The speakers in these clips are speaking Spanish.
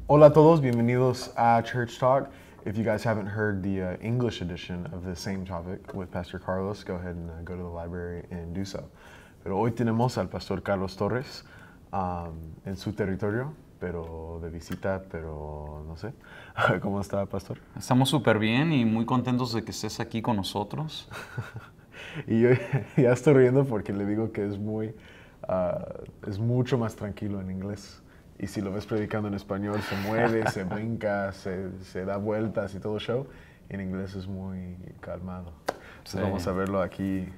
Hola a todos, bienvenidos a Church Talk. If you guys haven't heard the English edition of the same topic with Pastor Carlos, go ahead and go to the library and do so. Pero hoy tenemos al Pastor Carlos Torres en su territorio, pero de visita, pero no sé. ¿Cómo está, Pastor? Estamos súper bien y muy contentos de que estés aquí con nosotros. Y yo ya estoy riendo porque le digo que es mucho más tranquilo en inglés. Y si lo ves predicando en español, se mueve, se brinca, se da vueltas y todo show. En inglés es muy calmado. Entonces Sí. vamos a verlo aquí.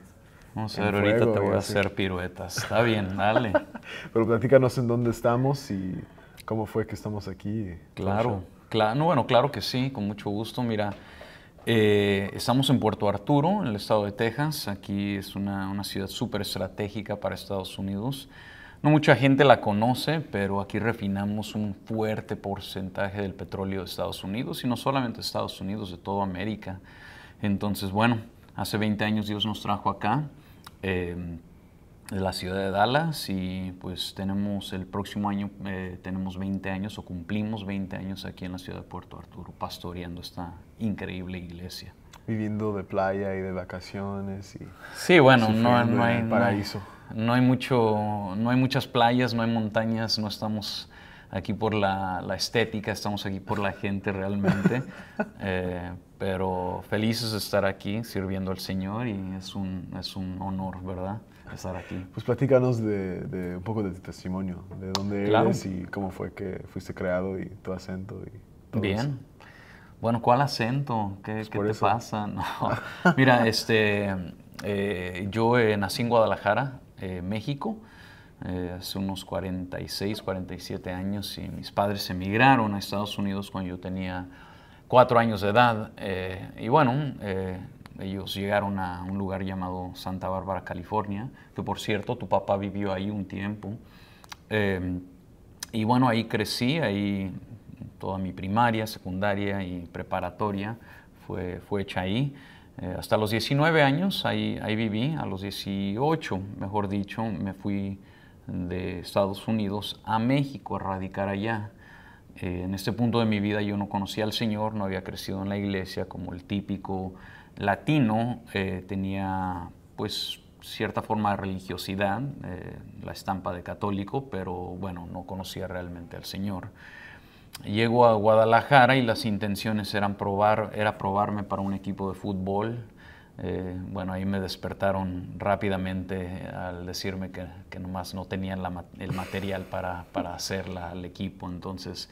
Vamos a en ver, ahorita fuego te y voy a así. hacer piruetas. Está bien, dale. Pero platícanos en dónde estamos y cómo fue que estamos aquí. Y todo el Claro, show. no, bueno, claro que sí, con mucho gusto. Mira, estamos en Puerto Arturo, en el estado de Texas. Aquí es una ciudad súper estratégica para Estados Unidos. No mucha gente la conoce, pero aquí refinamos un fuerte porcentaje del petróleo de Estados Unidos, y no solamente de Estados Unidos, de toda América. Entonces, bueno, hace 20 años Dios nos trajo acá, de la ciudad de Dallas, y pues tenemos el próximo año, tenemos 20 años o cumplimos 20 años aquí en la ciudad de Puerto Arturo, pastoreando esta increíble iglesia. Viviendo de playa y de vacaciones y Sí, bueno, sufriendo en el paraíso. no hay muchas playas, no hay montañas, no estamos aquí por la estética, estamos aquí por la gente realmente. Pero felices de estar aquí sirviendo al Señor, y es un honor, ¿verdad?, estar aquí. Pues platícanos de un poco de tu testimonio, de dónde Claro. eres y cómo fue que fuiste creado y tu acento y todo eso. Bien. Bueno, ¿cuál acento? ¿Qué por te eso. pasa? No. Mira, yo nací en Guadalajara, México, hace unos 46, 47 años, y mis padres emigraron a Estados Unidos cuando yo tenía 4 años de edad. Y bueno, ellos llegaron a un lugar llamado Santa Bárbara, California, que por cierto, tu papá vivió ahí un tiempo. Y bueno, ahí crecí, ahí toda mi primaria, secundaria y preparatoria fue hecha ahí. Hasta los 19 años ahí viví. A los 18, mejor dicho, me fui de Estados Unidos a México a radicar allá. En este punto de mi vida yo no conocía al Señor, no había crecido en la iglesia como el típico latino. Tenía pues cierta forma de religiosidad, la estampa de católico, pero bueno, no conocía realmente al Señor. Llego a Guadalajara y las intenciones era probarme para un equipo de fútbol. Bueno, ahí me despertaron rápidamente al decirme que nomás no tenían el material para hacer el equipo. Entonces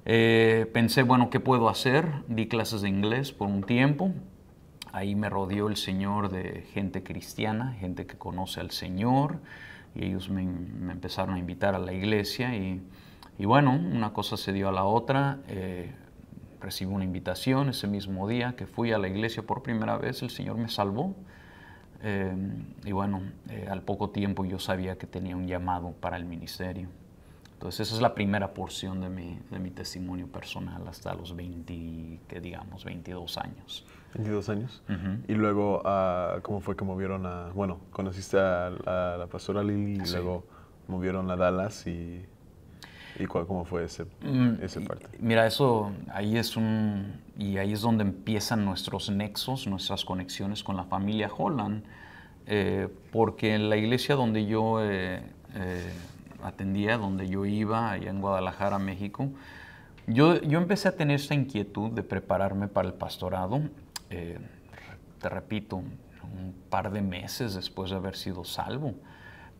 pensé, bueno, ¿qué puedo hacer? Di clases de inglés por un tiempo. Ahí me rodeó el Señor de gente cristiana, gente que conoce al Señor, y ellos me empezaron a invitar a la iglesia. Y bueno, una cosa se dio a la otra. Recibí una invitación ese mismo día que fui a la iglesia por primera vez. El Señor me salvó. Y bueno, al poco tiempo yo sabía que tenía un llamado para el ministerio. Entonces esa es la primera porción de mi testimonio personal hasta los 20, que digamos, 22 años. 22 años. Y luego, ¿cómo fue que movieron bueno, conociste a la pastora Lili y Sí. luego movieron a Dallas y cómo fue ese parte? Mira, ahí es donde empiezan nuestros nexos, nuestras conexiones con la familia Holland, porque en la iglesia donde yo atendía, donde yo iba, allá en Guadalajara, México, yo empecé a tener esta inquietud de prepararme para el pastorado. Te repito, un par de meses después de haber sido salvo.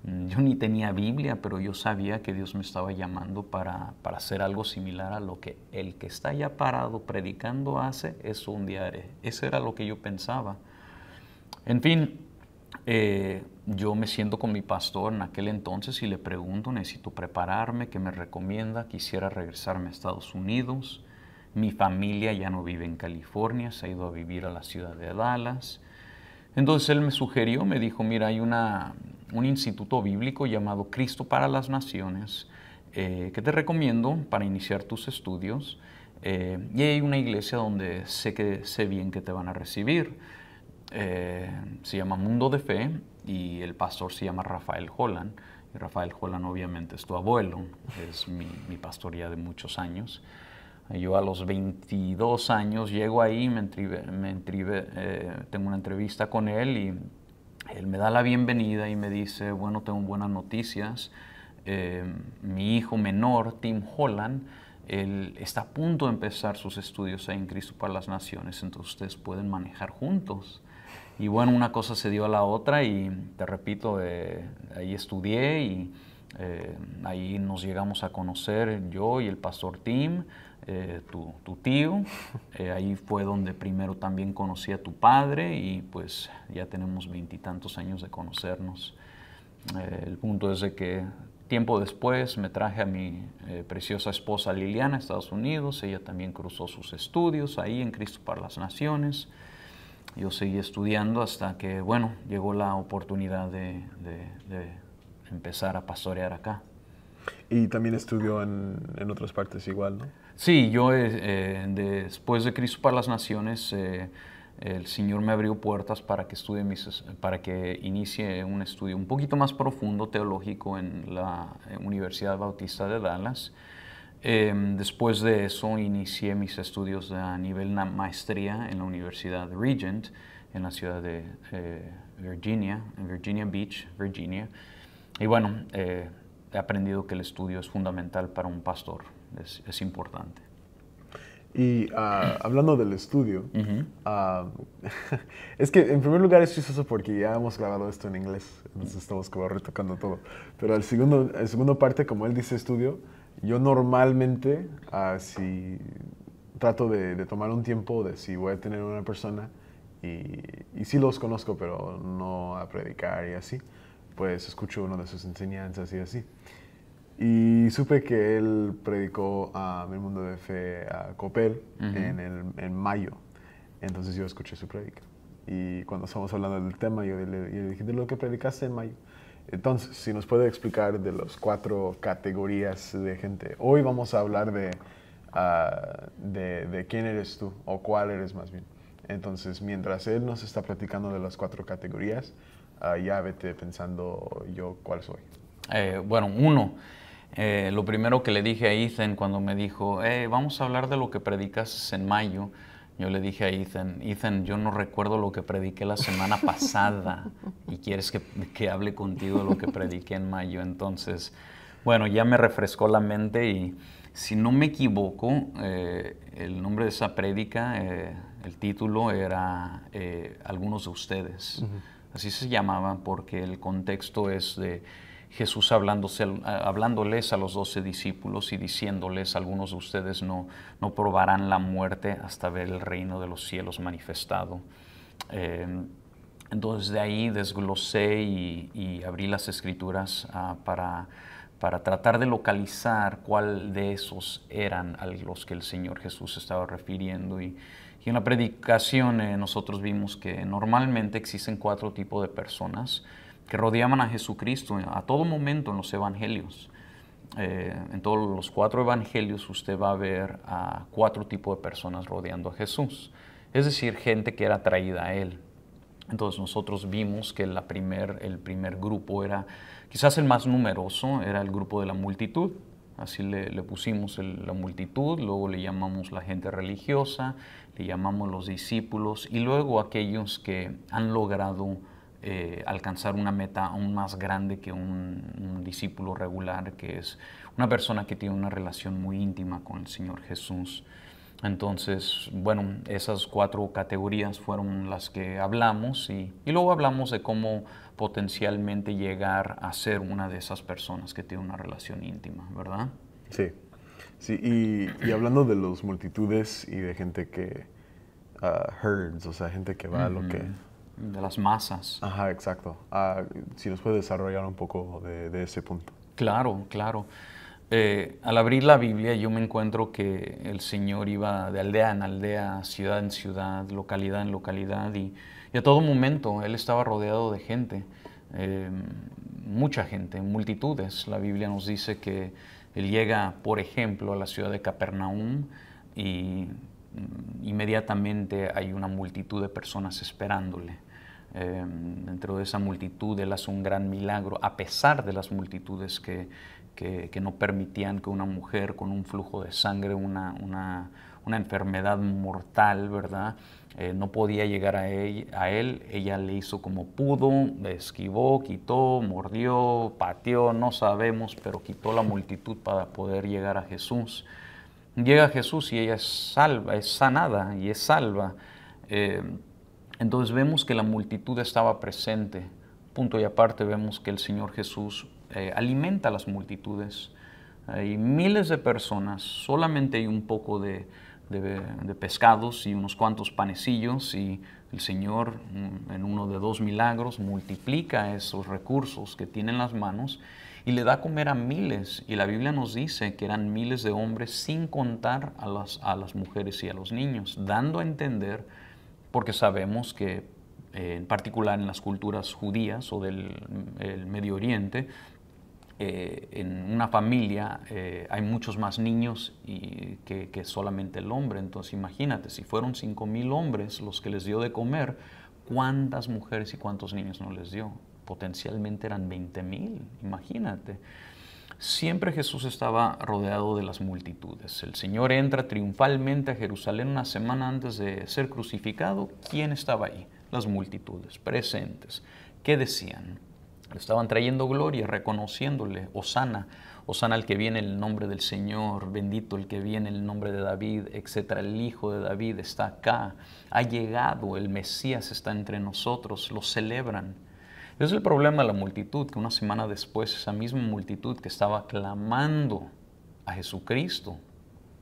Yo ni tenía Biblia, pero yo sabía que Dios me estaba llamando para hacer algo similar a lo que el que está allá parado predicando hace, eso un día haré. Eso era lo que yo pensaba. En fin, yo me siento con mi pastor en aquel entonces y le pregunto, necesito prepararme, ¿qué me recomienda? Quisiera regresarme a Estados Unidos. Mi familia ya no vive en California, se ha ido a vivir a la ciudad de Dallas. Entonces él me sugirió, me dijo, mira, hay un instituto bíblico llamado Cristo para las Naciones, que te recomiendo para iniciar tus estudios. Y hay una iglesia donde sé bien que te van a recibir. Se llama Mundo de Fe y el pastor se llama Rafael Holland. Y Rafael Holland obviamente es tu abuelo, es mi pastor ya de muchos años. Yo a los 22 años llego ahí, tengo una entrevista con él y él me da la bienvenida y me dice, bueno, tengo buenas noticias. Mi hijo menor, Tim Holland, él está a punto de empezar sus estudios ahí en Cristo para las Naciones, entonces ustedes pueden manejar juntos. Y bueno, una cosa se dio a la otra y te repito, ahí estudié y ahí nos llegamos a conocer yo y el pastor Tim, tu tío. Ahí fue donde primero también conocí a tu padre y pues ya tenemos 20 y tantos años de conocernos. El punto es de que tiempo después me traje a mi preciosa esposa Liliana a Estados Unidos. Ella también cruzó sus estudios ahí en Cristo para las Naciones. Yo seguí estudiando hasta que, bueno, llegó la oportunidad de empezar a pastorear acá. Y también estudió en otras partes igual, ¿no? Sí, yo después de Cristo para las Naciones, el Señor me abrió puertas para que para que inicie un estudio un poquito más profundo teológico en la Universidad Bautista de Dallas. Después de eso inicié mis estudios a nivel maestría en la Universidad Regent, en la ciudad de Virginia, en Virginia Beach, Virginia. Y bueno, he aprendido que el estudio es fundamental para un pastor, es importante. Y hablando del estudio, es que en primer lugar es chistoso porque ya hemos grabado esto en inglés, entonces estamos como retocando todo. Pero el segundo parte, como él dice estudio, yo normalmente si trato de tomar un tiempo de si voy a tener una persona y sí los conozco, pero no a predicar y así, pues escucho una de sus enseñanzas y así. Y supe que él predicó a Mi Mundo de Fe a Coppel en mayo. Entonces yo escuché su predica. Y cuando estábamos hablando del tema, yo le dije, de lo que predicaste en mayo. Entonces, si nos puede explicar de las 4 categorías de gente. Hoy vamos a hablar de quién eres tú, o cuál eres más bien. Entonces, mientras él nos está platicando de las 4 categorías, ya vete pensando yo cuál soy. Bueno, lo primero que le dije a Ethan cuando me dijo, vamos a hablar de lo que predicas en mayo, yo le dije a Ethan, yo no recuerdo lo que prediqué la semana pasada y quieres que hable contigo de lo que prediqué en mayo. Entonces, bueno, ya me refrescó la mente y si no me equivoco, el nombre de esa prédica, el título era Algunos de ustedes. Así se llamaba porque el contexto es de Jesús hablándoles a los 12 discípulos y diciéndoles, algunos de ustedes no probarán la muerte hasta ver el reino de los cielos manifestado. Entonces de ahí desglosé y abrí las escrituras para tratar de localizar cuál de esos eran a los que el Señor Jesús estaba refiriendo. Y en la predicación nosotros vimos que normalmente existen 4 tipos de personas que rodeaban a Jesucristo a todo momento en los evangelios. En todos los 4 evangelios usted va a ver a 4 tipos de personas rodeando a Jesús. Es decir, gente que era atraída a Él. Entonces nosotros vimos que el primer grupo era, quizás el más numeroso, era el grupo de la multitud. Así le pusimos la multitud, luego le llamamos la gente religiosa, le llamamos los discípulos y luego aquellos que han logrado alcanzar una meta aún más grande que un discípulo regular, que es una persona que tiene una relación muy íntima con el Señor Jesús. Entonces, bueno, esas 4 categorías fueron las que hablamos y luego hablamos de cómo potencialmente llegar a ser una de esas personas que tiene una relación íntima, ¿verdad? Sí, sí, y hablando de las multitudes y de gente que, herds, o sea, gente que va a lo que... De las masas. Ajá, exacto. Si nos puede desarrollar un poco de ese punto. Claro, claro. Al abrir la Biblia yo me encuentro que el Señor iba de aldea en aldea, ciudad en ciudad, localidad en localidad y a todo momento Él estaba rodeado de gente, mucha gente, multitudes. La Biblia nos dice que Él llega, por ejemplo, a la ciudad de Capernaum y inmediatamente hay una multitud de personas esperándole. Dentro de esa multitud Él hace un gran milagro, a pesar de las multitudes que no permitían que una mujer con un flujo de sangre, una enfermedad mortal, ¿verdad? No podía llegar a él. Ella le hizo como pudo, esquivó, quitó, mordió, pateó, no sabemos, pero quitó la multitud para poder llegar a Jesús. Llega a Jesús y ella es salva, es sanada y es salva. Entonces vemos que la multitud estaba presente. Punto y aparte vemos que el Señor Jesús alimenta a las multitudes. Hay miles de personas, solamente hay un poco de pescados y unos cuantos panecillos, y el Señor en uno de 2 milagros multiplica esos recursos que tiene en las manos y le da a comer a miles. Y la Biblia nos dice que eran miles de hombres, sin contar a las mujeres y a los niños, dando a entender, porque sabemos que en particular en las culturas judías o del Medio Oriente, en una familia hay muchos más niños que solamente el hombre. Entonces imagínate, si fueron 5,000 hombres los que les dio de comer, ¿cuántas mujeres y cuántos niños no les dio? Potencialmente eran 20,000, imagínate. Siempre Jesús estaba rodeado de las multitudes. El Señor entra triunfalmente a Jerusalén una semana antes de ser crucificado. ¿Quién estaba ahí? Las multitudes presentes. ¿Qué decían? Le estaban trayendo gloria, reconociéndole: Hosana, Hosana el que viene en el nombre del Señor, bendito el que viene en el nombre de David, etc. El Hijo de David está acá, ha llegado, el Mesías está entre nosotros, lo celebran. Ese es el problema de la multitud, que una semana después esa misma multitud que estaba clamando a Jesucristo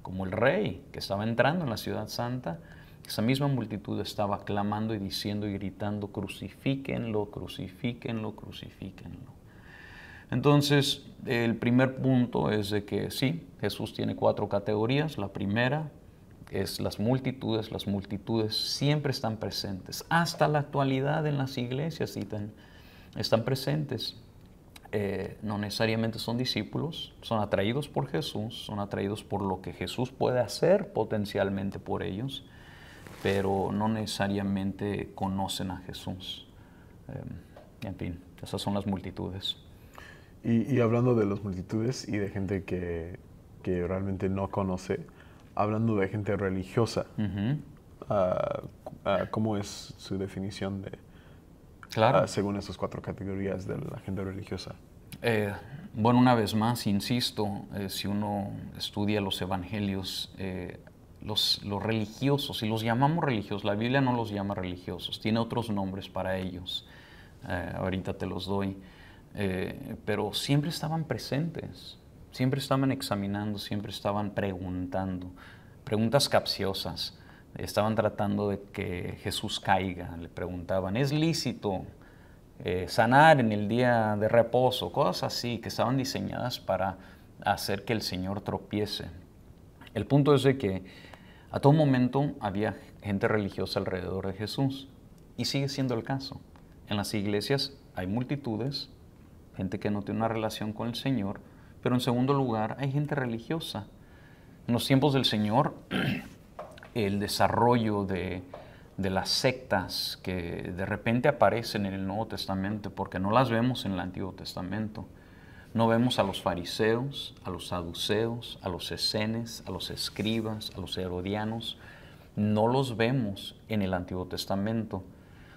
como el Rey que estaba entrando en la ciudad santa, esa misma multitud estaba clamando y diciendo y gritando: crucifíquenlo, crucifíquenlo, crucifíquenlo. Entonces, el primer punto es de que sí, Jesús tiene 4 categorías. La primera es las multitudes. Las multitudes siempre están presentes. Hasta la actualidad en las iglesias están presentes. No necesariamente son discípulos, son atraídos por Jesús, son atraídos por lo que Jesús puede hacer potencialmente por ellos, pero no necesariamente conocen a Jesús. En fin, esas son las multitudes. Y hablando de las multitudes y de gente que realmente no conoce, hablando de gente religiosa, ¿cómo es su definición de, Claro. según esas 4 categorías de la gente religiosa? Bueno, una vez más, insisto, si uno estudia los evangelios, los religiosos, y los llamamos religiosos, la Biblia no los llama religiosos, tiene otros nombres para ellos, ahorita te los doy, pero siempre estaban presentes, siempre estaban examinando, siempre estaban preguntando, preguntas capciosas. Estaban tratando de que Jesús caiga, le preguntaban: ¿es lícito sanar en el día de reposo? Cosas así que estaban diseñadas para hacer que el Señor tropiece. El punto es de que a todo momento había gente religiosa alrededor de Jesús, y sigue siendo el caso. En las iglesias hay multitudes, gente que no tiene una relación con el Señor, pero en segundo lugar hay gente religiosa. En los tiempos del Señor, el desarrollo de las sectas que de repente aparecen en el Nuevo Testamento, porque no las vemos en el Antiguo Testamento. No vemos a los fariseos, a los saduceos, a los escenes, a los escribas, a los herodianos. No los vemos en el Antiguo Testamento.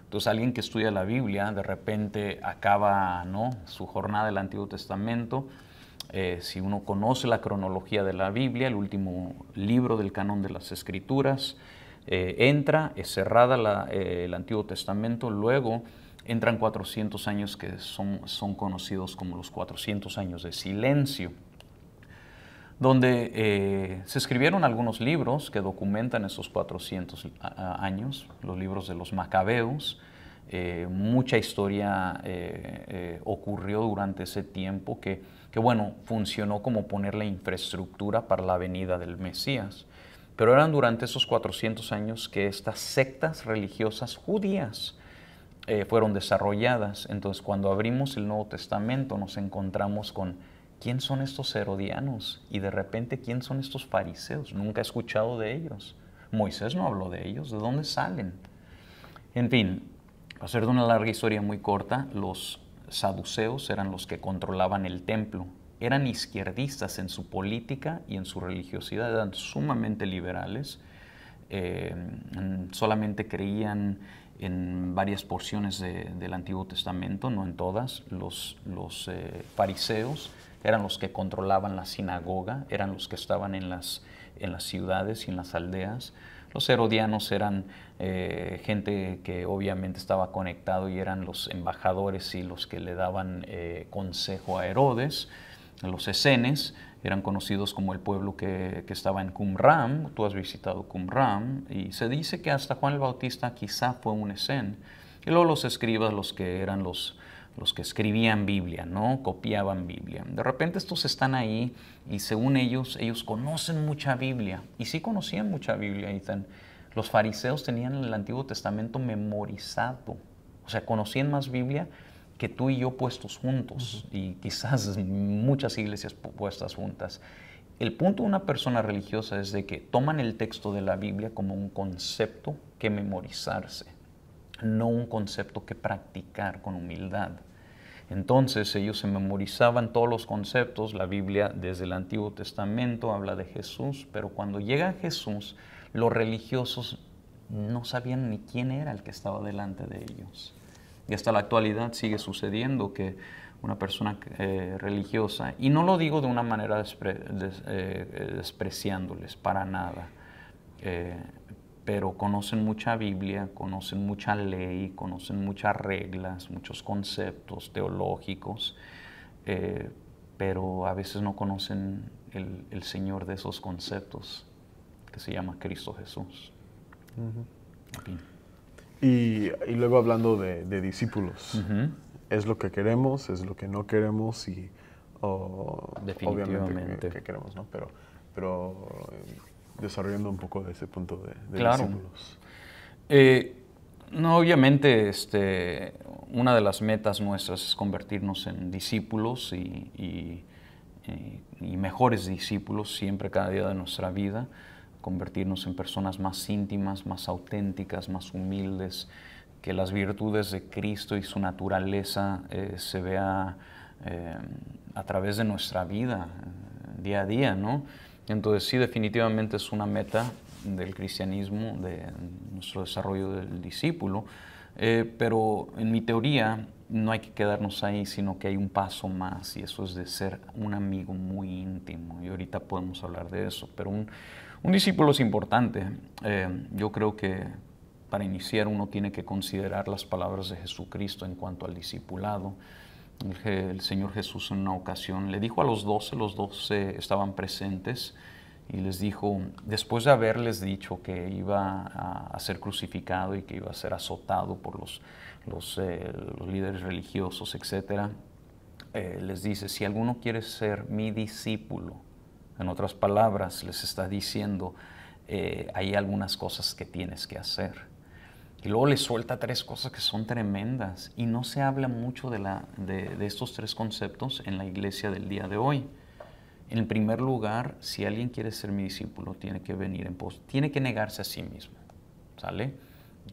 Entonces alguien que estudia la Biblia de repente acaba, ¿no?, su jornada del Antiguo Testamento. Si uno conoce la cronología de la Biblia, el último libro del canon de las Escrituras, entra, es cerrada el Antiguo Testamento, luego entran 400 años que son conocidos como los 400 años de silencio, donde se escribieron algunos libros que documentan esos 400 años, los libros de los Macabeos. Mucha historia ocurrió durante ese tiempo que bueno, funcionó como poner la infraestructura para la venida del Mesías. Pero eran durante esos 400 años que estas sectas religiosas judías fueron desarrolladas. Entonces, cuando abrimos el Nuevo Testamento, nos encontramos con: ¿quién son estos herodianos? Y de repente, ¿quién son estos fariseos? Nunca he escuchado de ellos. Moisés no habló de ellos. ¿De dónde salen? En fin, Para hacer de una larga historia muy corta, los saduceos eran los que controlaban el templo. Eran izquierdistas en su política y en su religiosidad, eran sumamente liberales. Solamente creían en varias porciones del Antiguo Testamento, no en todas. Los fariseos eran los que controlaban la sinagoga, eran los que estaban en las ciudades y en las aldeas. Los herodianos eran gente que obviamente estaba conectado y eran los embajadores y los que le daban consejo a Herodes. Los esenes eran conocidos como el pueblo que estaba en Qumran. Tú has visitado Qumran y se dice que hasta Juan el Bautista quizá fue un esén. Y luego los escribas, los que eran los que escribían Biblia, ¿no? Copiaban Biblia. De repente estos están ahí y según ellos conocen mucha Biblia. Y sí conocían mucha Biblia, Ethan. Los fariseos tenían el Antiguo Testamento memorizado. O sea, conocían más Biblia que tú y yo puestos juntos. Y quizás muchas iglesias puestas juntas. El punto de una persona religiosa es de que toman el texto de la Biblia como un concepto que memorizarse, no un concepto que practicar con humildad. Entonces ellos se memorizaban todos los conceptos. La Biblia desde el Antiguo Testamento habla de Jesús, pero cuando llega Jesús, los religiosos no sabían ni quién era el que estaba delante de ellos. Y hasta la actualidad sigue sucediendo que una persona religiosa, y no lo digo de una manera despreciándoles, para nada, pero conocen mucha Biblia, conocen mucha ley, conocen muchas reglas, muchos conceptos teológicos, pero a veces no conocen el Señor de esos conceptos, que se llama Cristo Jesús. Y luego hablando de discípulos, es lo que queremos, es lo que no queremos y obviamente que queremos, ¿no? Pero desarrollando un poco de ese punto de claro. discípulos. No, obviamente una de las metas nuestras es convertirnos en discípulos y mejores discípulos siempre, cada día de nuestra vida, convertirnos en personas más íntimas, más auténticas, más humildes, que las virtudes de Cristo y su naturaleza se vea a través de nuestra vida, día a día, ¿no? Entonces sí, definitivamente es una meta del cristianismo, de nuestro desarrollo del discípulo, pero en mi teoría no hay que quedarnos ahí, sino que hay un paso más, y eso es de ser un amigo muy íntimo, y ahorita podemos hablar de eso, pero un discípulo es importante. Yo creo que para iniciar uno tiene que considerar las palabras de Jesucristo en cuanto al discipulado. El Señor Jesús en una ocasión le dijo a los 12 estaban presentes, y les dijo, después de haberles dicho que iba a ser crucificado y que iba a ser azotado por los líderes religiosos, etc., les dice, si alguno quiere ser mi discípulo, en otras palabras, les está diciendo, hay algunas cosas que tienes que hacer. Y luego les suelta 3 cosas que son tremendas, y no se habla mucho de estos 3 conceptos en la iglesia del día de hoy. En primer lugar, si alguien quiere ser mi discípulo, tiene que venir en pos, tiene que negarse a sí mismo, ¿sale?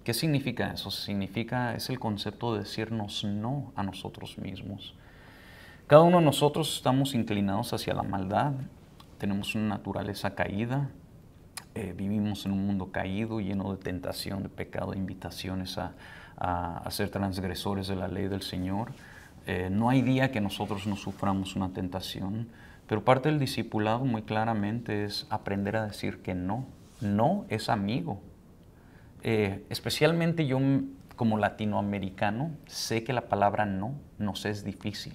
¿Qué significa eso? Es el concepto de decirnos no a nosotros mismos. Cada uno de nosotros estamos inclinados hacia la maldad, tenemos una naturaleza caída, vivimos en un mundo caído, lleno de tentación, de pecado, de invitaciones a ser transgresores de la ley del Señor. No hay día que nosotros no suframos una tentación, pero parte del discipulado muy claramente es aprender a decir que no. No es amigo. Especialmente yo como latinoamericano sé que la palabra no nos es difícil.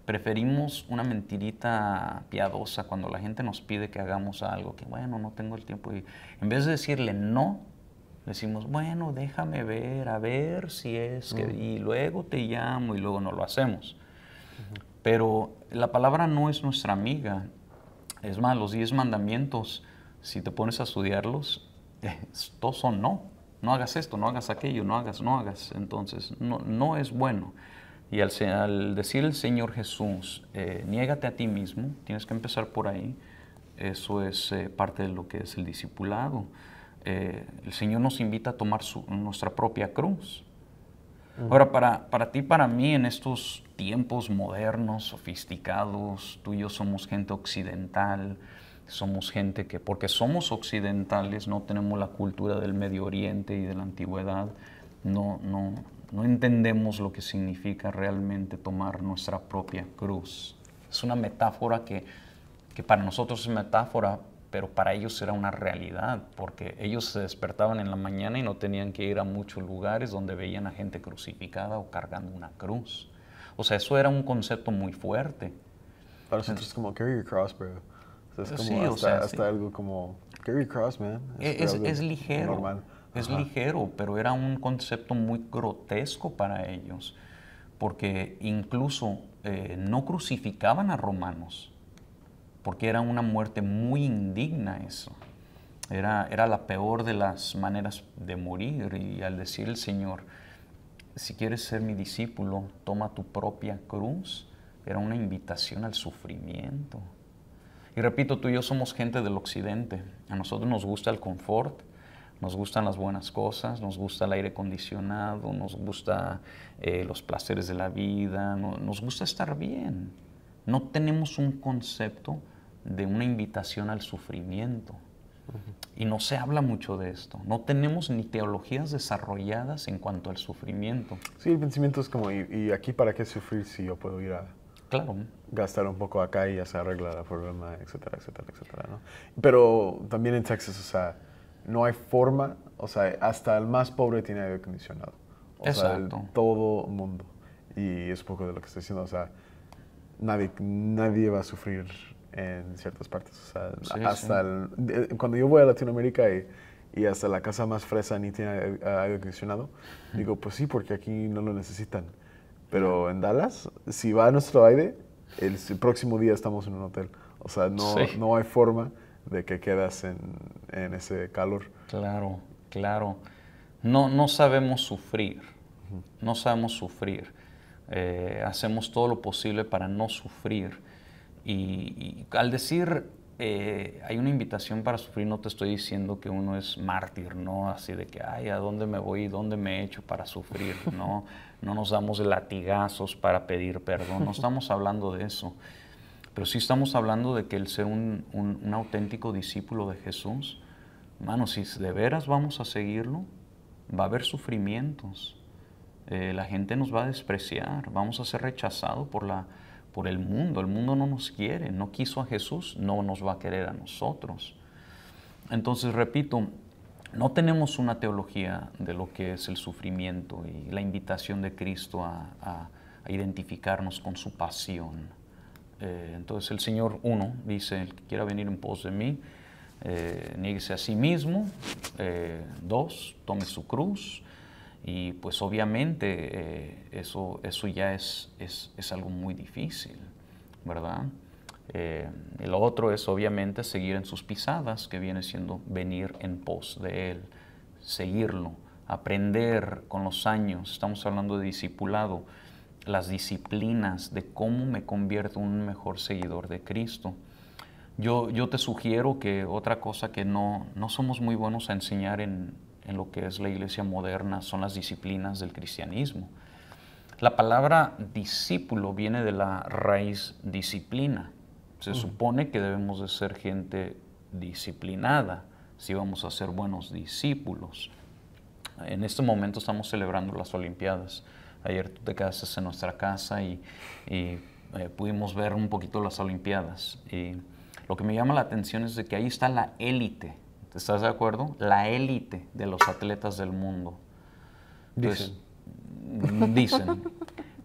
Preferimos una mentirita piadosa cuando la gente nos pide que hagamos algo, que bueno, no tengo el tiempo. Y en vez de decirle no, decimos, bueno, déjame ver, a ver si es que... Y luego te llamo, y luego no lo hacemos. Pero la palabra no es nuestra amiga. Es más, los 10 mandamientos, si te pones a estudiarlos, todos son no. No hagas esto, no hagas aquello, no hagas. Entonces, no es bueno. Y al decir el Señor Jesús, niégate a ti mismo, tienes que empezar por ahí. Eso es parte de lo que es el discipulado. El Señor nos invita a tomar nuestra propia cruz. Ahora, para ti, para mí, en estos tiempos modernos, sofisticados, tú y yo somos gente occidental, somos gente que, porque somos occidentales, no tenemos la cultura del Medio Oriente y de la antigüedad, no entendemos lo que significa realmente tomar nuestra propia cruz. Es una metáfora que para nosotros es metáfora, pero para ellos era una realidad, porque ellos se despertaban en la mañana y no tenían que ir a muchos lugares donde veían a gente crucificada o cargando una cruz. O sea, eso era un concepto muy fuerte. Para nosotros es como, carry your cross, bro. O sea, es como Sí, o sea, hasta algo como, carry your cross, man. Es ligero, normal. es ligero, pero era un concepto muy grotesco para ellos, porque incluso no crucificaban a romanos, porque era una muerte muy indigna eso. Era la peor de las maneras de morir. Y al decir el Señor, si quieres ser mi discípulo, toma tu propia cruz, era una invitación al sufrimiento. Y repito, tú y yo somos gente del occidente. A nosotros nos gusta el confort, nos gustan las buenas cosas, nos gusta el aire acondicionado, nos gusta los placeres de la vida, nos gusta estar bien. No tenemos un concepto de una invitación al sufrimiento. Y no se habla mucho de esto. No tenemos ni teologías desarrolladas en cuanto al sufrimiento. Sí, el pensamiento es como, ¿y aquí para qué sufrir si yo puedo ir a Claro. gastar un poco acá y ya se arregla el problema, etcétera, etcétera, etcétera, ¿no? Pero también en Texas, o sea, no hay forma, o sea, hasta el más pobre tiene aire acondicionado. Exacto. Sea, todo mundo. Y es poco de lo que estoy diciendo, o sea, nadie va a sufrir en ciertas partes. O sea, Sí, hasta cuando yo voy a Latinoamérica y hasta la casa más fresa ni tiene aire acondicionado, digo, pues sí, porque aquí no lo necesitan. Pero en Dallas, si va a nuestro aire, el próximo día estamos en un hotel. O sea, no hay forma de que quedas en ese calor. Claro, claro. No sabemos sufrir. No sabemos sufrir. Hacemos todo lo posible para no sufrir. Y al decir hay una invitación para sufrir, no te estoy diciendo que uno es mártir, ¿no? Así de que, ay, ¿a dónde me voy y dónde me echo para sufrir? No, no nos damos latigazos para pedir perdón, no estamos hablando de eso. Pero sí estamos hablando de que el ser un auténtico discípulo de Jesús, hermano, si de veras vamos a seguirlo, va a haber sufrimientos. La gente nos va a despreciar, vamos a ser rechazados por el mundo no nos quiere, no quiso a Jesús, no nos va a querer a nosotros. Entonces, repito, no tenemos una teología de lo que es el sufrimiento y la invitación de Cristo a identificarnos con su pasión. Entonces el Señor, uno, dice, el que quiera venir en pos de mí, niéguese a sí mismo. Dos, tome su cruz. Y pues obviamente eso ya es algo muy difícil, ¿verdad? El otro es obviamente seguir en sus pisadas, que viene siendo venir en pos de Él, seguirlo, aprender con los años. Estamos hablando de discipulado, las disciplinas de cómo me convierto en un mejor seguidor de Cristo. Yo te sugiero que otra cosa que no somos muy buenos a enseñar en lo que es la iglesia moderna son las disciplinas del cristianismo. La palabra discípulo viene de la raíz disciplina. Se supone que debemos de ser gente disciplinada si vamos a ser buenos discípulos. En este momento estamos celebrando las Olimpiadas. Ayer tú te quedaste en nuestra casa y pudimos ver un poquito las Olimpiadas. Y lo que me llama la atención es de que ahí está la élite. ¿Estás de acuerdo? La élite de los atletas del mundo. Entonces, dicen.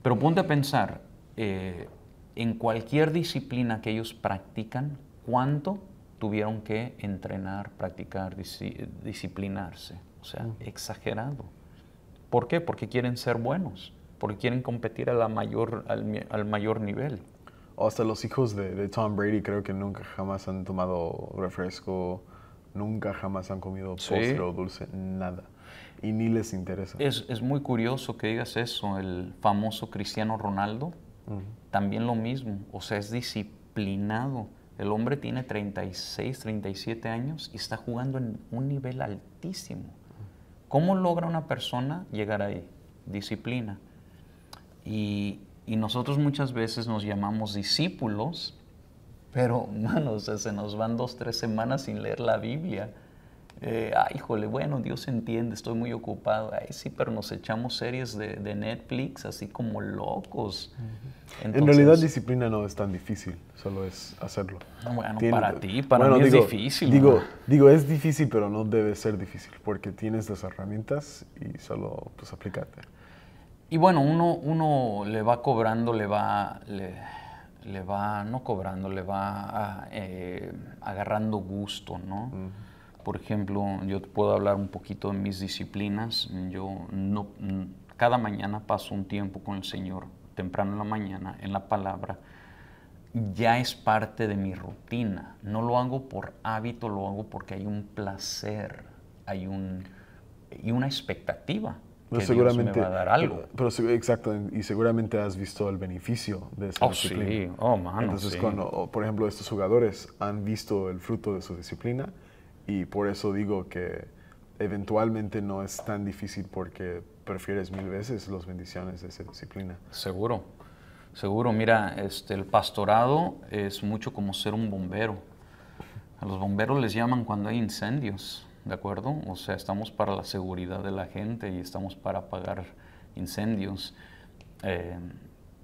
Pero ponte a pensar, en cualquier disciplina que ellos practican, ¿cuánto tuvieron que entrenar, practicar, disciplinarse? O sea, exagerado. ¿Por qué? Porque quieren ser buenos, porque quieren competir al mayor nivel. O hasta los hijos de Tom Brady creo que nunca jamás han tomado refresco, nunca jamás han comido postre o dulce, nada. Y ni les interesa. Es muy curioso que digas eso. El famoso Cristiano Ronaldo, también lo mismo. O sea, es disciplinado. El hombre tiene 36, 37 años y está jugando en un nivel altísimo. ¿Cómo logra una persona llegar ahí? disciplina. Y nosotros muchas veces nos llamamos discípulos, pero, mano, o sea, se nos van 2, 3 semanas sin leer la Biblia. Híjole, bueno, Dios entiende, estoy muy ocupado. Ay, sí, pero nos echamos series de Netflix así como locos. Entonces, en realidad, disciplina no es tan difícil, solo es hacerlo. Bueno, para ti, para mí es difícil. Digo, es difícil, pero no debe ser difícil, porque tienes las herramientas y solo, pues, aplícate. Y bueno, uno le va cobrando, le va agarrando gusto, ¿no? Por ejemplo, yo te puedo hablar un poquito de mis disciplinas. Yo cada mañana paso un tiempo con el Señor, temprano en la mañana, en la palabra. Ya es parte de mi rutina. No lo hago por hábito, lo hago porque hay un placer, y una expectativa. Que Seguramente, Dios me va a dar algo. Pero exacto, y seguramente has visto el beneficio de esa disciplina. Sí, mano, entonces, sí. cuando, por ejemplo, estos jugadores han visto el fruto de su disciplina, y por eso digo que eventualmente no es tan difícil, porque prefieres 1000 veces las bendiciones de esa disciplina. Seguro. Mira, el pastorado es mucho como ser un bombero. A los bomberos les llaman cuando hay incendios, ¿de acuerdo? O sea, estamos para la seguridad de la gente y estamos para apagar incendios,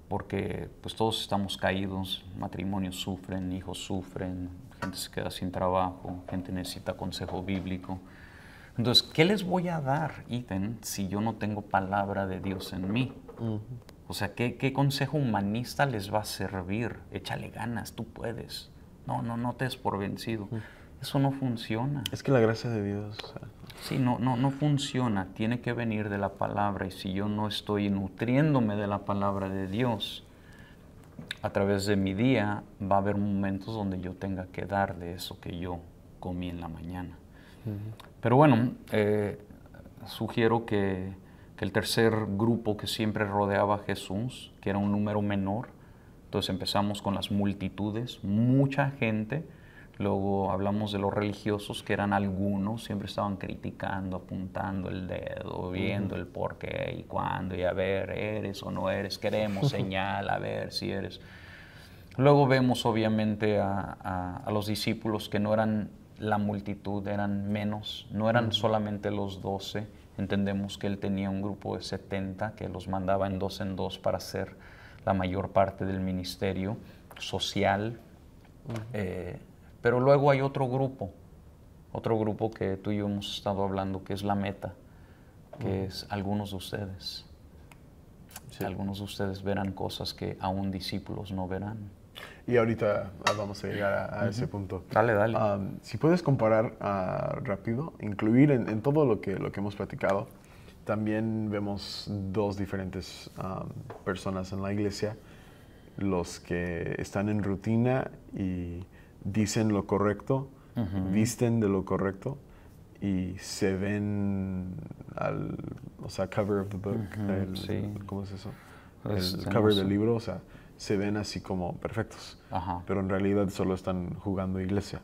porque pues todos estamos caídos, matrimonios sufren, hijos sufren, gente se queda sin trabajo, gente necesita consejo bíblico. Entonces, ¿qué les voy a dar, Ethan, si yo no tengo palabra de Dios en mí? O sea, ¿qué consejo humanista les va a servir? Échale ganas, tú puedes. No te des por vencido. Eso no funciona. Es que la gracia de Dios... Sí, no funciona. Tiene que venir de la palabra. Y si yo no estoy nutriéndome de la palabra de Dios, a través de mi día va a haber momentos donde yo tenga que dar de eso que yo comí en la mañana. Pero bueno, sugiero que el tercer grupo que siempre rodeaba a Jesús, que era un número menor, entonces empezamos con las multitudes, mucha gente. Luego hablamos de los religiosos, que eran algunos, siempre estaban criticando, apuntando el dedo, viendo el por qué y cuándo, y a ver, eres o no eres, queremos señal, a ver si eres. Luego vemos obviamente a los discípulos que no eran la multitud, eran menos, no eran solamente los 12. Entendemos que él tenía un grupo de 70 que los mandaba en dos para hacer la mayor parte del ministerio social. Pero luego hay otro grupo que tú y yo hemos estado hablando, que es la meta, que es algunos de ustedes. Sí. Algunos de ustedes verán cosas que aún discípulos no verán. Y ahorita vamos a llegar a ese punto. Dale. Si puedes comparar rápido, incluir en todo lo que hemos platicado, también vemos dos diferentes personas en la iglesia, los que están en rutina y dicen lo correcto, visten de lo correcto y se ven cover of the book, ¿cómo es eso? El cover del libro, o sea, se ven así como perfectos, pero en realidad solo están jugando iglesia.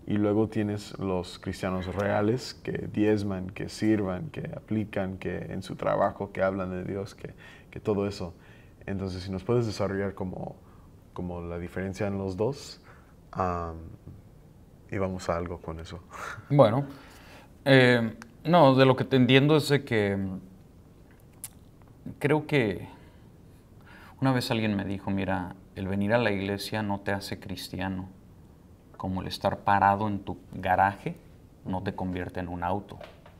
Y luego tienes los cristianos reales que diezman, que sirvan, que aplican, que en su trabajo, que hablan de Dios, que todo eso. Entonces, si nos puedes desarrollar como la diferencia en los dos, y vamos a algo con eso. Bueno, no, de lo que te entiendo es de que creo que una vez alguien me dijo, mira, el venir a la iglesia no te hace cristiano, como el estar parado en tu garaje no te convierte en un auto.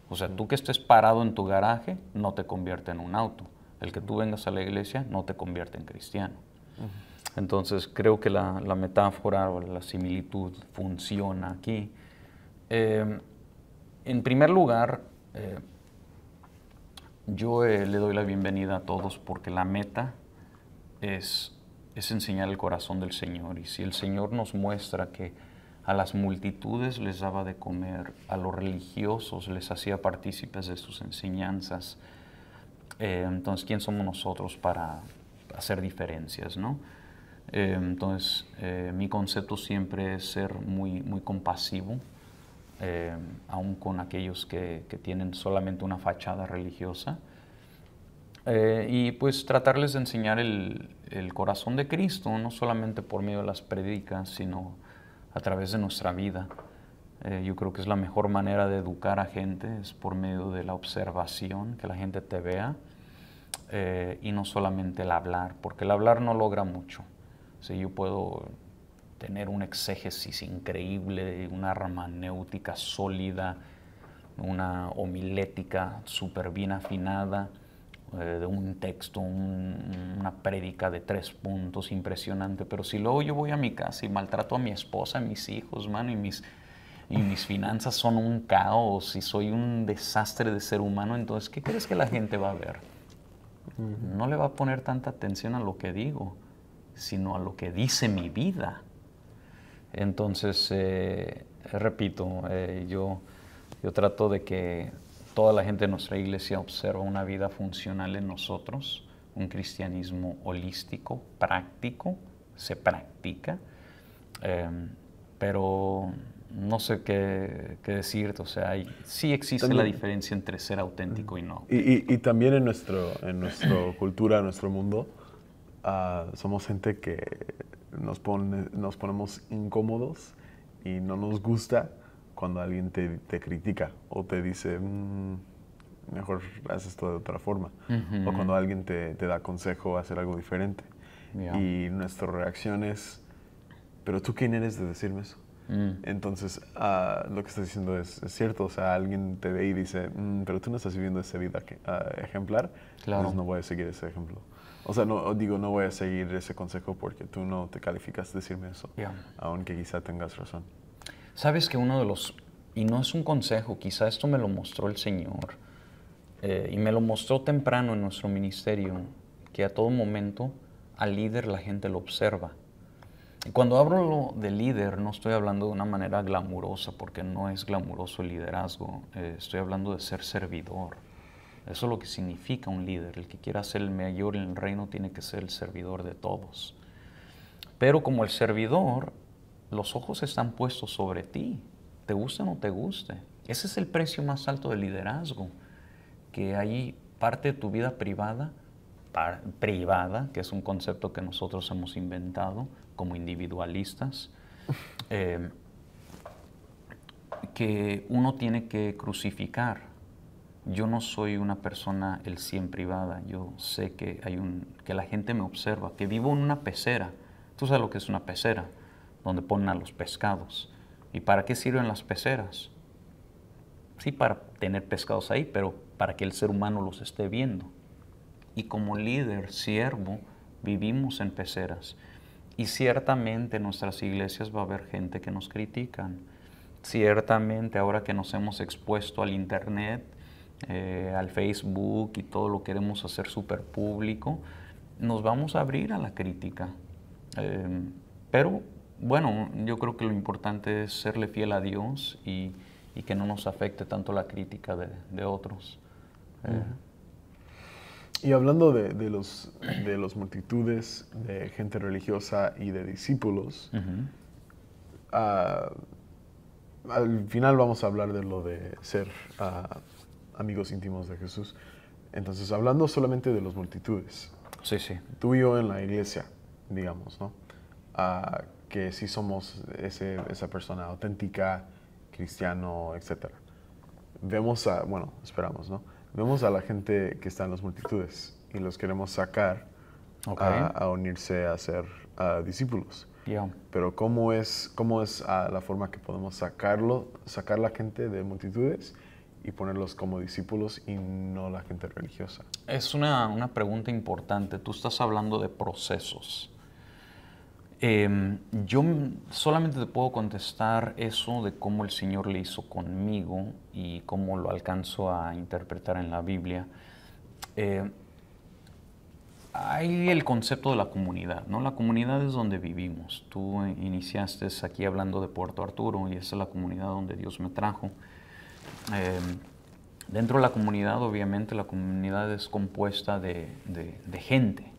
O sea, tú que estés parado en tu garaje no te convierte en un auto. El que tú vengas a la iglesia no te convierte en cristiano. Entonces, creo que la metáfora o la similitud funciona aquí. En primer lugar, yo le doy la bienvenida a todos porque la meta es enseñar el corazón del Señor. Y si el Señor nos muestra que a las multitudes les daba de comer, a los religiosos les hacía partícipes de sus enseñanzas, entonces, ¿quién somos nosotros para hacer diferencias, no? Entonces, mi concepto siempre es ser muy compasivo, aún con aquellos que tienen solamente una fachada religiosa. Y pues tratarles de enseñar el corazón de Cristo, no solamente por medio de las prédicas, sino a través de nuestra vida. Yo creo que es la mejor manera de educar a gente, es por medio de la observación, que la gente te vea, y no solamente el hablar, porque el hablar no logra mucho. O sea, yo puedo tener un exégesis increíble, una hermenéutica sólida, una homilética súper bien afinada, de un texto, una prédica de 3 puntos impresionante, pero si luego yo voy a mi casa y maltrato a mi esposa, a mis hijos, mano, y mis finanzas son un caos y soy un desastre de ser humano, entonces, ¿qué crees que la gente va a ver? No le va a poner tanta atención a lo que digo, sino a lo que dice mi vida. Entonces, repito, yo trato de que toda la gente de nuestra iglesia observa una vida funcional en nosotros, un cristianismo holístico, práctico, se practica, pero no sé qué decirte, o sea, sí existe También, la diferencia entre ser auténtico y no. y también en nuestra cultura, en nuestro mundo, somos gente que nos ponemos incómodos y no nos gusta cuando alguien te critica o te dice, mejor haz esto de otra forma. O cuando alguien te da consejo a hacer algo diferente. Yeah. Y nuestra reacción es, ¿pero tú quién eres de decirme eso? Entonces, lo que estás diciendo es cierto. O sea, alguien te ve y dice, pero tú no estás viviendo esa vida ejemplar, Claro. entonces no voy a seguir ese ejemplo. O sea, no voy a seguir ese consejo porque tú no te calificas de decirme eso, Yeah. aunque quizá tengas razón. Sabes que uno de los, y no es un consejo, quizá esto me lo mostró el Señor, y me lo mostró temprano en nuestro ministerio, que a todo momento al líder la gente lo observa. Y cuando hablo de líder, no estoy hablando de una manera glamurosa, porque no es glamuroso el liderazgo, estoy hablando de ser servidor. Eso es lo que significa un líder. El que quiera ser el mayor en el reino tiene que ser el servidor de todos. Pero como el servidor, los ojos están puestos sobre ti, te guste o no te guste. Ese es el precio más alto del liderazgo, que hay parte de tu vida privada, que es un concepto que nosotros hemos inventado como individualistas, que uno tiene que crucificar. Yo no soy una persona el 100 privada, yo sé que que la gente me observa, que vivo en una pecera. Tú sabes lo que es una pecera, donde ponen a los pescados. ¿Y para qué sirven las peceras? Sí, para tener pescados ahí, pero para que el ser humano los esté viendo. Y como líder, siervo, vivimos en peceras. Y ciertamente en nuestras iglesias va a haber gente que nos critican. Ciertamente ahora que nos hemos expuesto al internet, al Facebook y todo lo queremos hacer súper público, nos vamos a abrir a la crítica. Pero bueno, yo creo que lo importante es serle fiel a Dios y que no nos afecte tanto la crítica de otros. Y hablando de los multitudes, de gente religiosa y de discípulos, al final vamos a hablar de lo de ser amigos íntimos de Jesús. Entonces, hablando solamente de las multitudes, Sí, sí. tú y yo en la iglesia, digamos, ¿no? Que sí somos esa persona auténtica, cristiano, etc. Vemos esperamos, ¿no? Vemos a la gente que está en las multitudes y los queremos sacar a unirse a ser discípulos. Yeah. Pero ¿cómo es la forma que podemos sacar la gente de multitudes y ponerlos como discípulos y no la gente religiosa? Es una pregunta importante. Tú estás hablando de procesos. Yo solamente te puedo contestar eso de cómo el Señor le hizo conmigo y cómo lo alcanzo a interpretar en la Biblia. Hay el concepto de la comunidad, ¿no? La comunidad es donde vivimos. Tú iniciaste aquí hablando de Puerto Arturo y esa es la comunidad donde Dios me trajo. Dentro de la comunidad, obviamente, la comunidad es compuesta de gente.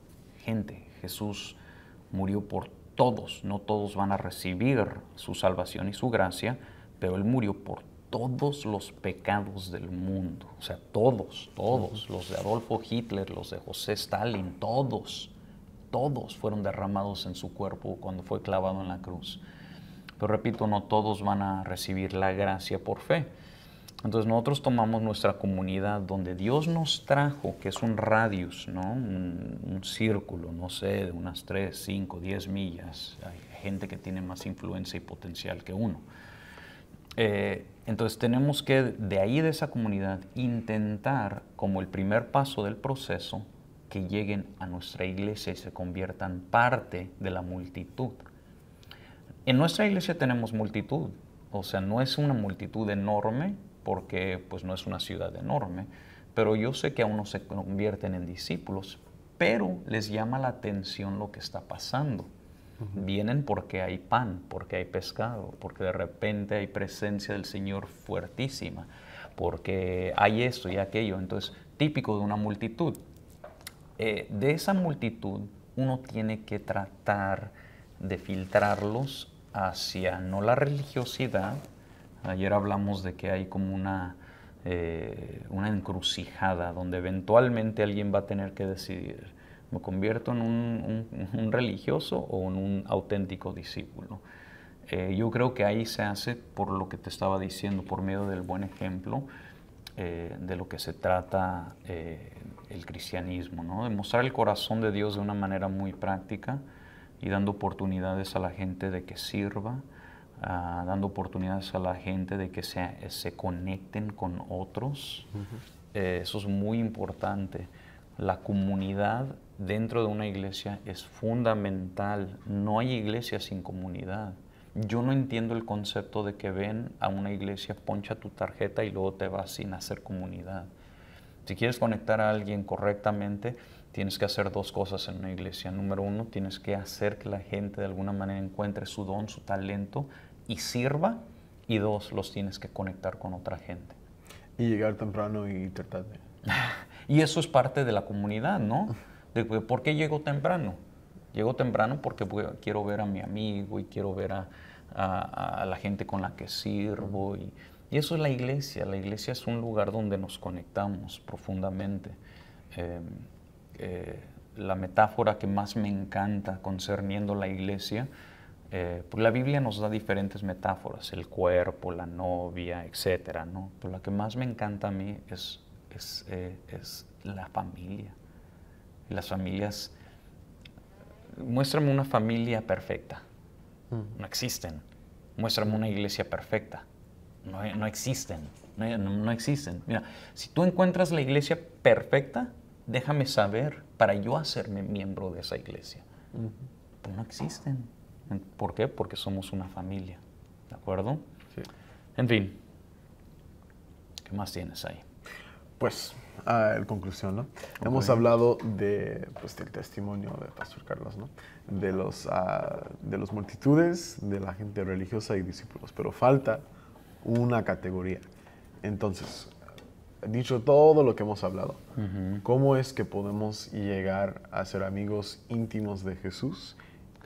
Jesús murió por todos. No todos van a recibir su salvación y su gracia, pero Él murió por todos los pecados del mundo, o sea, todos, los de Adolfo Hitler, los de José Stalin, todos fueron derramados en su cuerpo cuando fue clavado en la cruz. Pero repito, no todos van a recibir la gracia por fe. Entonces nosotros tomamos nuestra comunidad donde Dios nos trajo, que es un radius, ¿no? Un círculo, no sé, de unas 3, 5, 10 millas. Hay gente que tiene más influencia y potencial que uno. Entonces tenemos que de ahí de esa comunidad intentar, como el primer paso del proceso, que lleguen a nuestra iglesia y se conviertan parte de la multitud. En nuestra iglesia tenemos multitud, o sea, no es una multitud enorme, porque pues no es una ciudad enorme, pero yo sé que aún no se convierten en discípulos, pero les llama la atención lo que está pasando. Vienen porque hay pan, porque hay pescado, porque de repente hay presencia del Señor fuertísima, porque hay esto y aquello. Entonces, típico de una multitud. De esa multitud, uno tiene que tratar de filtrarlos hacia no la religiosidad. Ayer hablamos de que hay como una encrucijada donde eventualmente alguien va a tener que decidir, ¿me convierto en un religioso o en un auténtico discípulo? Yo creo que ahí se hace por lo que te estaba diciendo, por medio del buen ejemplo de lo que se trata el cristianismo, ¿no? De mostrar el corazón de Dios de una manera muy práctica y dando oportunidades a la gente de que sirva, dando oportunidades a la gente de que se conecten con otros. Eso es muy importante. La comunidad dentro de una iglesia es fundamental. No hay iglesia sin comunidad. Yo no entiendo el concepto de que ven a una iglesia, poncha tu tarjeta y luego te vas sin hacer comunidad. Si quieres conectar a alguien correctamente, tienes que hacer dos cosas en una iglesia. Número uno, tienes que hacer que la gente de alguna manera encuentre su don, su talento y sirva. Y dos, los tienes que conectar con otra gente. Y llegar temprano y tratar de... Y eso es parte de la comunidad, ¿no? ¿Por qué llego temprano? Llego temprano porque quiero ver a mi amigo y quiero ver a la gente con la que sirvo. Y eso es la iglesia. La iglesia es un lugar donde nos conectamos profundamente. La metáfora que más me encanta concerniendo la iglesia, pues la Biblia nos da diferentes metáforas, el cuerpo, la novia, etcétera, ¿no? Pero la que más me encanta a mí es la familia. Las familias, muéstrame una familia perfecta. No existen. Muéstrame una iglesia perfecta. No existen. No existen. Mira, si tú encuentras la iglesia perfecta, déjame saber para yo hacerme miembro de esa iglesia. Pero no existen. ¿Por qué? Porque somos una familia. ¿De acuerdo? Sí. En fin. ¿Qué más tienes ahí? Pues, en conclusión, ¿no? Hemos hablado del testimonio de Pastor Carlos, ¿no? De los multitudes, de la gente religiosa y discípulos, pero falta una categoría. Entonces, dicho todo lo que hemos hablado, ¿cómo es que podemos llegar a ser amigos íntimos de Jesús?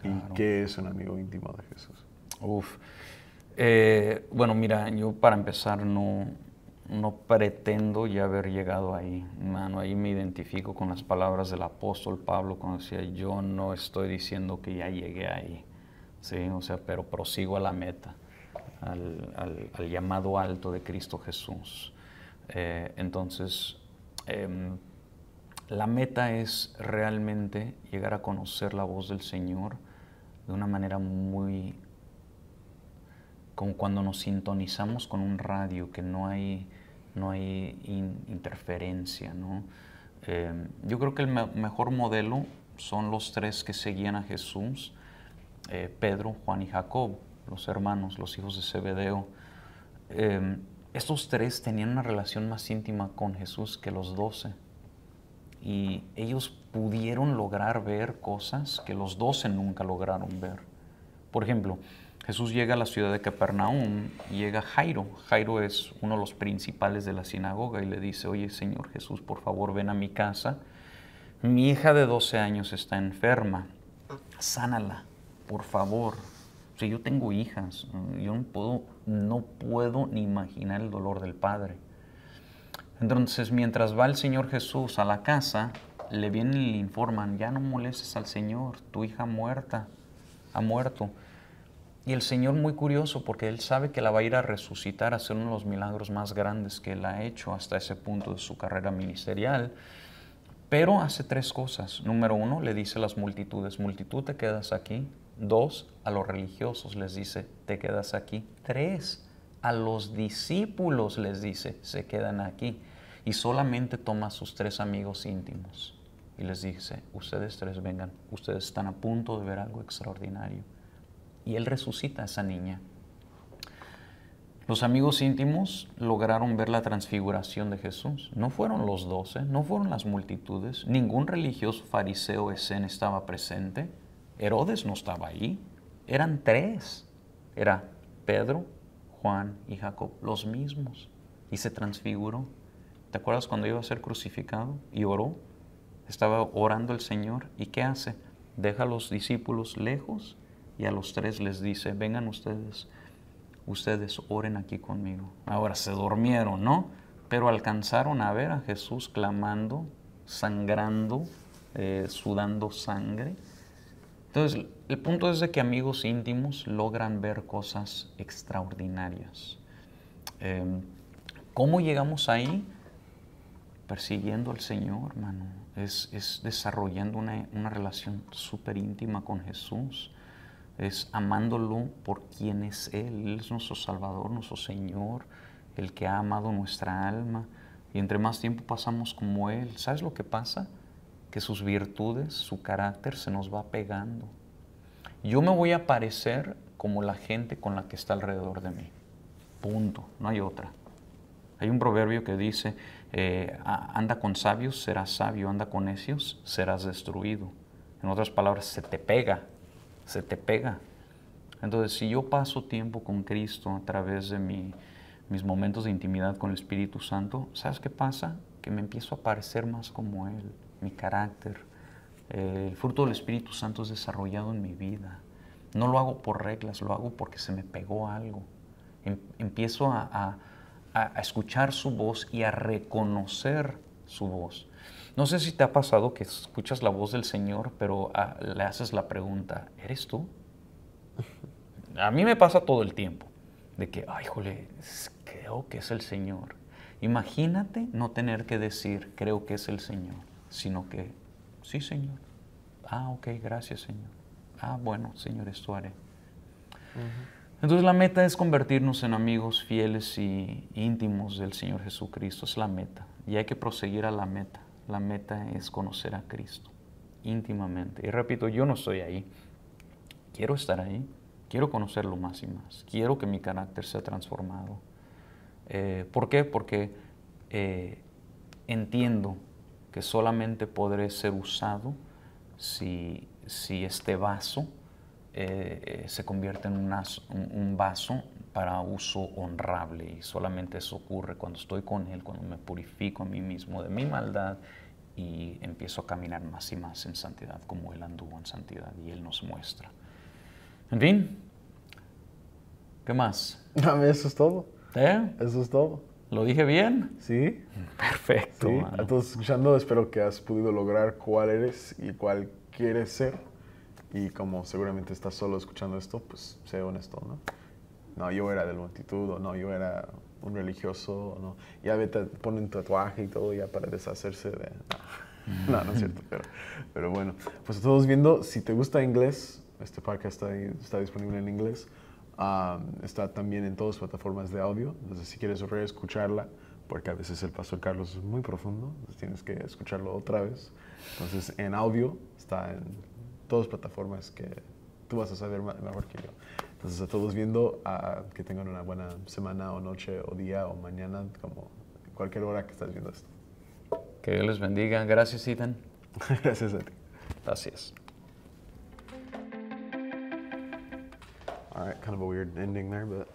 Claro. ¿Y qué es un amigo íntimo de Jesús? Bueno, mira, yo para empezar no pretendo ya haber llegado ahí, hermano. Ahí me identifico con las palabras del apóstol Pablo cuando decía, yo no estoy diciendo que ya llegué ahí, ¿sí? O sea, pero prosigo a la meta, al llamado alto de Cristo Jesús. Entonces, la meta es realmente llegar a conocer la voz del Señor de una manera muy... como cuando nos sintonizamos con un radio, que no hay interferencia, ¿no? Yo creo que el mejor modelo son los tres que seguían a Jesús, Pedro, Juan y Jacob, los hermanos, los hijos de Zebedeo. Estos tres tenían una relación más íntima con Jesús que los 12. Y ellos pudieron lograr ver cosas que los 12 nunca lograron ver. Por ejemplo, Jesús llega a la ciudad de Capernaum y llega Jairo. Jairo es uno de los principales de la sinagoga y le dice, oye, Señor Jesús, por favor, ven a mi casa. Mi hija de 12 años está enferma. Sánala, por favor. Si yo tengo hijas, yo no puedo ni imaginar el dolor del padre. Entonces, mientras va el Señor Jesús a la casa, le vienen y le informan, ya no molestes al Señor, tu hija ha muerto. Y el Señor muy curioso porque Él sabe que la va a ir a resucitar, a hacer uno de los milagros más grandes que Él ha hecho hasta ese punto de su carrera ministerial. Pero hace 3 cosas. Número 1, le dice a las multitudes, multitud, te quedas aquí. 2, a los religiosos les dice, te quedas aquí. 3, a los discípulos les dice, se quedan aquí. Y solamente toma a sus 3 amigos íntimos y les dice, ustedes 3 vengan, ustedes están a punto de ver algo extraordinario. Y Él resucita a esa niña. Los amigos íntimos lograron ver la transfiguración de Jesús. No fueron los 12, no fueron las multitudes, ningún religioso fariseo escén estaba presente. Herodes no estaba ahí, eran 3. Era Pedro, Juan y Jacob, los mismos. Y se transfiguró. ¿Te acuerdas cuando iba a ser crucificado y oró? Estaba orando el Señor. ¿Y qué hace? Deja a los discípulos lejos y a los 3 les dice, vengan ustedes oren aquí conmigo. Ahora se durmieron, ¿no? Pero alcanzaron a ver a Jesús clamando, sangrando, sudando sangre. Entonces, el punto es de que amigos íntimos logran ver cosas extraordinarias. ¿Cómo llegamos ahí? Persiguiendo al Señor, hermano. Es desarrollando una relación súper íntima con Jesús. Es amándolo por quien es Él. Él es nuestro Salvador, nuestro Señor, el que ha amado nuestra alma. Y entre más tiempo pasamos como Él, ¿sabes lo que pasa? Que sus virtudes, su carácter se nos va pegando. Yo me voy a parecer como la gente con la que está alrededor de mí. Punto, no hay otra. Hay un proverbio que dice, anda con sabios, serás sabio, anda con necios, serás destruido. En otras palabras, se te pega. Entonces, si yo paso tiempo con Cristo a través de mis momentos de intimidad con el Espíritu Santo, ¿sabes qué pasa? Que me empiezo a parecer más como Él, mi carácter. El fruto del Espíritu Santo es desarrollado en mi vida. No lo hago por reglas, lo hago porque se me pegó algo. Empiezo a escuchar su voz y a reconocer su voz. No sé si te ha pasado que escuchas la voz del Señor, pero le haces la pregunta, ¿eres tú? A mí me pasa todo el tiempo, de que, ay, jole, creo que es el Señor. Imagínate no tener que decir, creo que es el Señor, sino que, sí, Señor. Ah, ok, gracias, Señor. Ah, bueno, Señor, esto haré. Entonces la meta es convertirnos en amigos fieles y íntimos del Señor Jesucristo, es la meta. Y hay que proseguir a la meta. La meta es conocer a Cristo íntimamente. Y repito, yo no estoy ahí. Quiero estar ahí. Quiero conocerlo más y más. Quiero que mi carácter sea transformado. ¿Por qué? Porque entiendo que solamente podré ser usado si este vaso se convierte en un vaso para uso honrable, y solamente eso ocurre cuando estoy con Él, cuando me purifico a mí mismo de mi maldad y empiezo a caminar más y más en santidad como Él anduvo en santidad y Él nos muestra. En fin, ¿qué más? Eso es todo. Eso es todo. ¿Lo dije bien? Sí. Perfecto. Sí. A todos escuchando, espero que has podido lograr cuál eres y cuál quieres ser. Y como seguramente estás solo escuchando esto, pues sé honesto, ¿no? No, yo era de la multitud, o no, yo era un religioso, o no. Ya vete, ponen tatuaje y todo ya para deshacerse de... No, no es cierto, pero bueno. Pues a todos viendo, si te gusta inglés, este podcast está disponible en inglés. Está también en todas las plataformas de audio. Entonces, si quieres reescucharla, porque a veces el Pastor Carlos es muy profundo, entonces tienes que escucharlo otra vez. Entonces, en audio está en todas las plataformas que tú vas a saber mejor que yo. Entonces, a todos viendo, que tengan una buena semana o noche o día o mañana, como cualquier hora que estás viendo esto. Que Dios les bendiga. Gracias, Ethan. Gracias a ti. Gracias. All right, kind of a weird ending there, but...